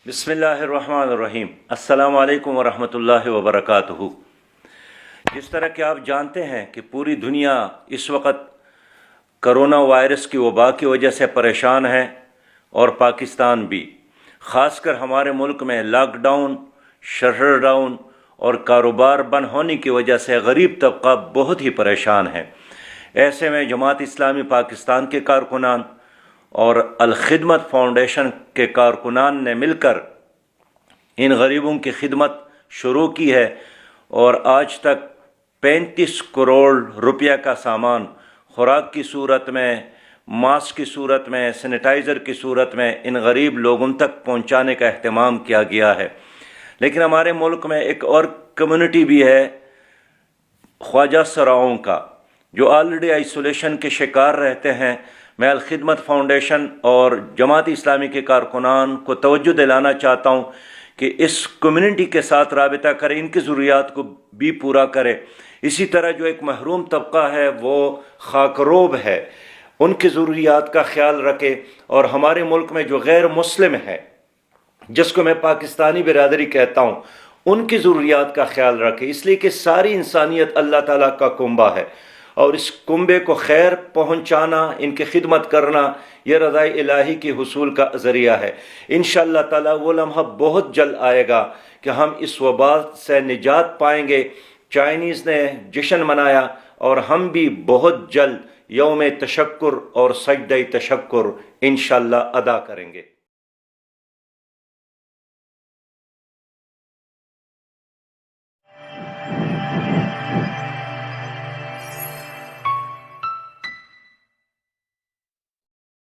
بسم اللہ الرحمن الرحیم۔ السلام علیکم ورحمۃ اللہ وبرکاتہ۔ جس طرح کہ آپ جانتے ہیں کہ پوری دنیا اس وقت کرونا وائرس کی وبا کی وجہ سے پریشان ہے، اور پاکستان بھی، خاص کر ہمارے ملک میں لاک ڈاؤن، شٹر ڈاؤن اور کاروبار بند ہونے کی وجہ سے غریب طبقہ بہت ہی پریشان ہے۔ ایسے میں جماعت اسلامی پاکستان کے کارکنان اور الخدمت فاؤنڈیشن کے کارکنان نے مل کر ان غریبوں کی خدمت شروع کی ہے، اور آج تک 35 کروڑ روپیہ کا سامان خوراک کی صورت میں، ماسک کی صورت میں، سینیٹائزر کی صورت میں ان غریب لوگوں تک پہنچانے کا اہتمام کیا گیا ہے۔ لیکن ہمارے ملک میں ایک اور کمیونٹی بھی ہے، خواجہ سراؤں کا، جو آلریڈی آئسولیشن کے شکار رہتے ہیں۔ میں الخدمت فاؤنڈیشن اور جماعت اسلامی کے کارکنان کو توجہ دلانا چاہتا ہوں کہ اس کمیونٹی کے ساتھ رابطہ کریں، ان کی ضروریات کو بھی پورا کرے۔ اسی طرح جو ایک محروم طبقہ ہے، وہ خاکروب ہے، ان کی ضروریات کا خیال رکھے، اور ہمارے ملک میں جو غیر مسلم ہے، جس کو میں پاکستانی برادری کہتا ہوں، ان کی ضروریات کا خیال رکھے، اس لیے کہ ساری انسانیت اللہ تعالیٰ کا کنبہ ہے، اور اس کنبے کو خیر پہنچانا، ان کی خدمت کرنا، یہ رضا الہی کی حصول کا ذریعہ ہے۔ انشاءاللہ تعالیٰ وہ لمحہ بہت جلد آئے گا کہ ہم اس وبا سے نجات پائیں گے۔ چائنیز نے جشن منایا، اور ہم بھی بہت جلد یوم تشکر اور سجدہ تشکر انشاءاللہ ادا کریں گے۔